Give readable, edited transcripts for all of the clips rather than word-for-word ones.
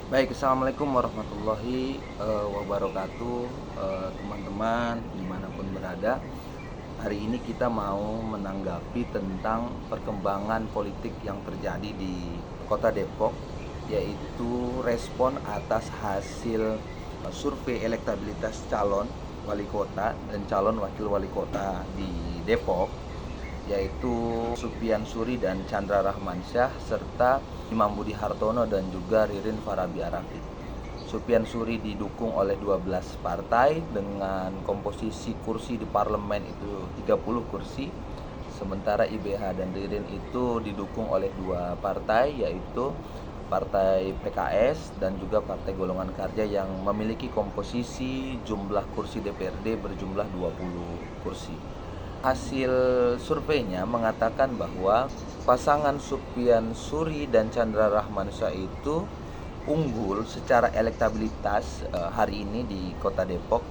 Baik, assalamualaikum warahmatullahi wabarakatuh, teman-teman dimanapun berada. Hari ini kita mau menanggapi tentang perkembangan politik yang terjadi di Kota Depok, yaitu respon atas hasil survei elektabilitas calon wali kota dan calon wakil wali kota di Depok, yaitu Supian Suri dan Chandra Rahmansyah, serta Imam Budi Hartono dan juga Ririn Farabi Arafik. Supian Suri didukung oleh 12 partai dengan komposisi kursi di parlemen itu 30 kursi. Sementara IBH dan Ririn itu didukung oleh dua partai, yaitu Partai PKS dan juga Partai Golongan Karya yang memiliki komposisi jumlah kursi DPRD berjumlah 20 kursi. Hasil surveinya mengatakan bahwa pasangan Supian Suri dan Chandra Rahmansyah itu unggul secara elektabilitas hari ini di Kota Depok,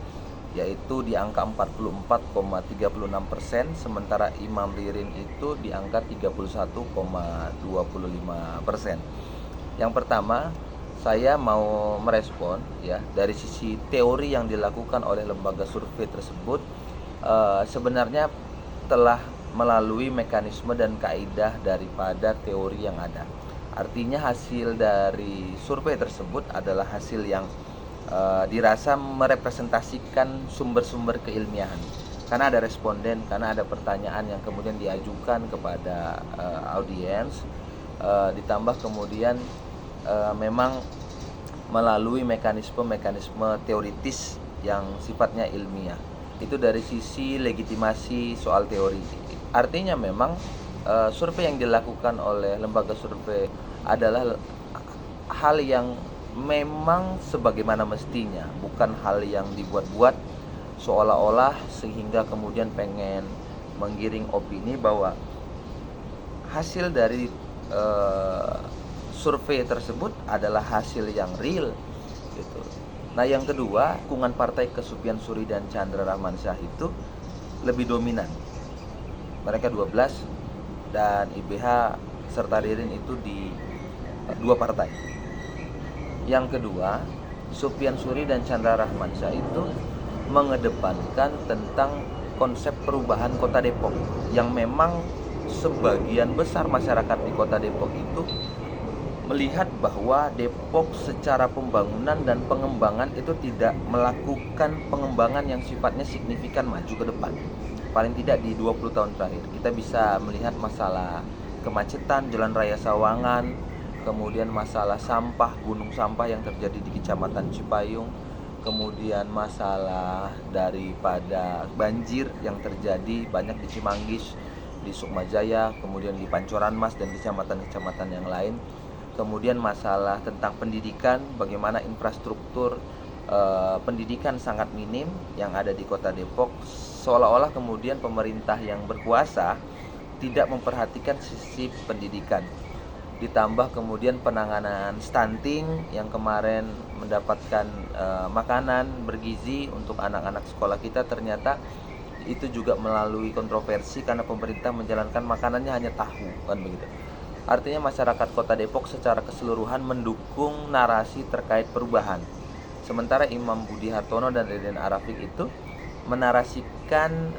yaitu di angka 44,36%, sementara Imam Ririn itu di angka 31,25%. Yang pertama, saya mau merespon ya dari sisi teori yang dilakukan oleh lembaga survei tersebut. Sebenarnya telah melalui mekanisme dan kaidah daripada teori yang ada. Artinya hasil dari survei tersebut adalah hasil yang dirasa merepresentasikan sumber-sumber keilmiahan. Karena ada responden, karena ada pertanyaan yang kemudian diajukan kepada audiens, ditambah kemudian memang melalui mekanisme-mekanisme teoritis yang sifatnya ilmiah. Itu dari sisi legitimasi soal teori. Artinya memang survei yang dilakukan oleh lembaga survei adalah hal yang memang sebagaimana mestinya, bukan hal yang dibuat-buat seolah-olah sehingga kemudian pengen menggiring opini bahwa hasil dari survei tersebut adalah hasil yang real gitu. Nah, yang kedua, dukungan partai ke Supian Suri dan Chandra Rahmansyah itu lebih dominan. Mereka 12 dan IBH serta Ririn itu di dua partai. Yang kedua, Supian Suri dan Chandra Rahmansyah itu mengedepankan tentang konsep perubahan Kota Depok yang memang sebagian besar masyarakat di Kota Depok itu melihat bahwa Depok secara pembangunan dan pengembangan itu tidak melakukan pengembangan yang sifatnya signifikan maju ke depan. Paling tidak di 20 tahun terakhir. Kita bisa melihat masalah kemacetan Jalan Raya Sawangan, kemudian masalah sampah, gunung sampah yang terjadi di Kecamatan Cipayung, kemudian masalah daripada banjir yang terjadi banyak di Cimanggis, di Sukmajaya, kemudian di Pancoran Mas dan kecamatan-kecamatan yang lain. Kemudian masalah tentang pendidikan, bagaimana infrastruktur pendidikan sangat minim yang ada di Kota Depok, seolah-olah kemudian pemerintah yang berkuasa tidak memperhatikan sisi pendidikan. Ditambah kemudian penanganan stunting yang kemarin mendapatkan makanan bergizi untuk anak-anak sekolah kita, ternyata itu juga melalui kontroversi karena pemerintah menjalankan makanannya hanya tahu, kan begitu. Artinya masyarakat Kota Depok secara keseluruhan mendukung narasi terkait perubahan. Sementara Imam Budi Hartono dan Ririn Arafik itu menarasikan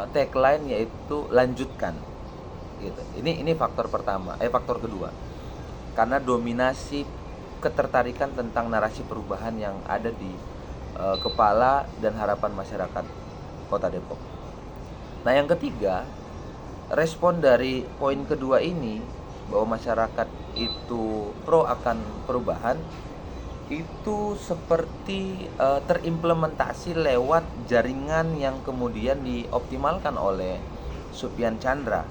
tagline yaitu lanjutkan. Gitu. Ini faktor pertama, faktor kedua. Karena dominasi ketertarikan tentang narasi perubahan yang ada di kepala dan harapan masyarakat Kota Depok. Nah, yang ketiga, respon dari poin kedua ini bahwa masyarakat itu pro akan perubahan itu seperti terimplementasi lewat jaringan yang kemudian dioptimalkan oleh Supian Chandra,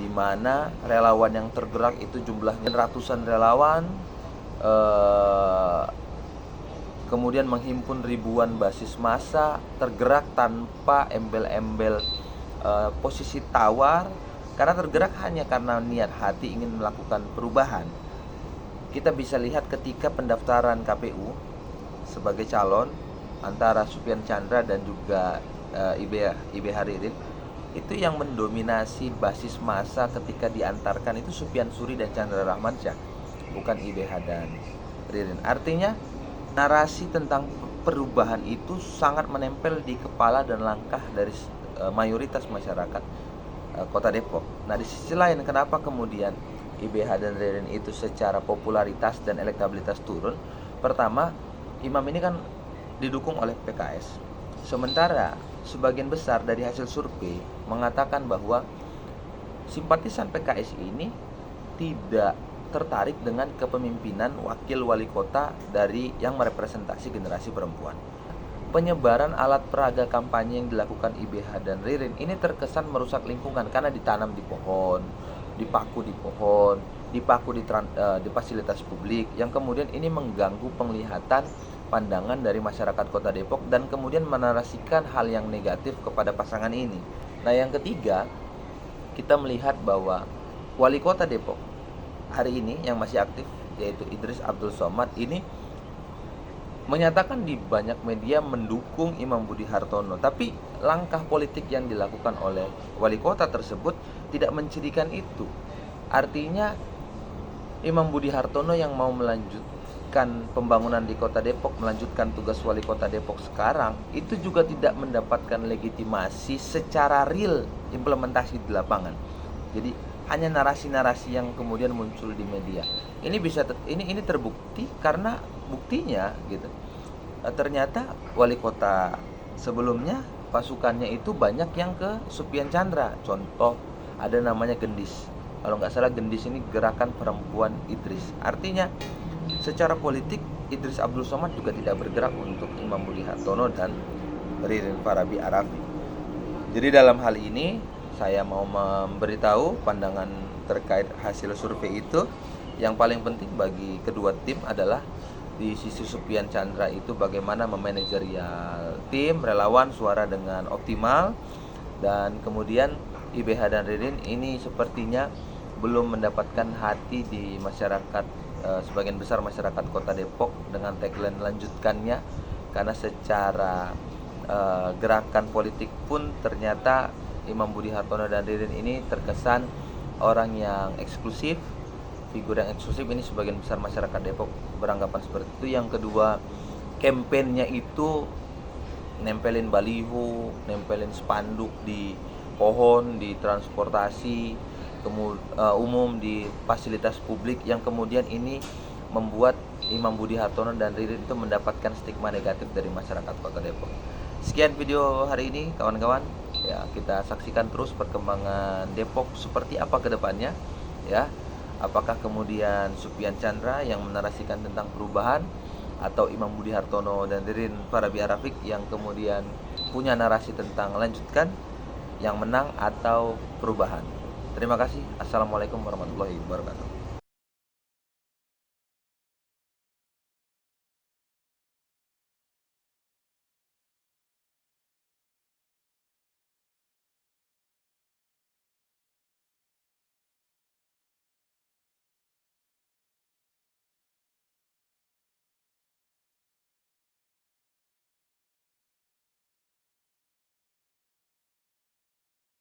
di mana relawan yang tergerak itu jumlahnya ratusan relawan, kemudian menghimpun ribuan basis massa, tergerak tanpa embel-embel posisi tawar, karena tergerak hanya karena niat hati ingin melakukan perubahan. Kita bisa lihat ketika pendaftaran KPU sebagai calon antara Supian Chandra dan juga IBH Ririn, itu yang mendominasi basis massa ketika diantarkan itu Supian Suri dan Chandra Rahmansyah, bukan IBH dan Ririn. Artinya narasi tentang perubahan itu sangat menempel di kepala dan langkah dari mayoritas masyarakat Kota Depok. Nah, di sisi lain kenapa kemudian IBH dan Ririn itu secara popularitas dan elektabilitas turun? Pertama, Imam ini kan didukung oleh PKS. Sementara sebagian besar dari hasil survei mengatakan bahwa simpatisan PKS ini tidak tertarik dengan kepemimpinan wakil wali kota dari yang merepresentasi generasi perempuan. Penyebaran alat peraga kampanye yang dilakukan IBH dan Ririn ini terkesan merusak lingkungan karena ditanam di pohon, dipaku di pohon, dipaku di fasilitas publik yang kemudian ini mengganggu penglihatan pandangan dari masyarakat Kota Depok dan kemudian menarasikan hal yang negatif kepada pasangan ini. Nah, yang ketiga, kita melihat bahwa wali kota Depok hari ini yang masih aktif yaitu Idris Abdul Somad ini menyatakan di banyak media mendukung Imam Budi Hartono, tapi langkah politik yang dilakukan oleh wali kota tersebut tidak mencirikan itu. Artinya Imam Budi Hartono yang mau melanjutkan pembangunan di Kota Depok, melanjutkan tugas wali kota Depok sekarang, itu juga tidak mendapatkan legitimasi secara real implementasi di lapangan. Jadi hanya narasi-narasi yang kemudian muncul di media. Ini terbukti karena buktinya gitu. Ternyata wali kota sebelumnya pasukannya itu banyak yang ke Supian Chandra. Contoh ada namanya Gendis. Kalau nggak salah Gendis ini gerakan perempuan Idris. Artinya secara politik Idris Abdul Somad juga tidak bergerak untuk Imam Budi Hartono dan Ririn Farabi Arafi. Jadi dalam hal ini saya mau memberitahu pandangan terkait hasil survei itu. Yang paling penting bagi kedua tim adalah di sisi Supian Chandra itu bagaimana memanajerial tim relawan suara dengan optimal, dan kemudian IBH dan Ririn ini sepertinya belum mendapatkan hati di masyarakat, sebagian besar masyarakat Kota Depok dengan tagline lanjutkannya, karena secara gerakan politik pun ternyata Imam Budi Hartono dan Ririn ini terkesan orang yang eksklusif, figur yang eksklusif. Ini sebagian besar masyarakat Depok beranggapan seperti itu. Yang kedua, kampanyenya itu nempelin baliho, nempelin spanduk di pohon, di transportasi umum, di fasilitas publik, yang kemudian ini membuat Imam Budi Hartono dan Ririn itu mendapatkan stigma negatif dari masyarakat Kota Depok. Sekian video hari ini kawan-kawan. Ya, kita saksikan terus perkembangan Depok seperti apa ke depannya ya. Apakah kemudian Supian Chandra yang menarasikan tentang perubahan, atau Imam Budi Hartono dan Ririn Farabi Arafik yang kemudian punya narasi tentang lanjutkan yang menang atau perubahan. Terima kasih. Assalamualaikum warahmatullahi wabarakatuh.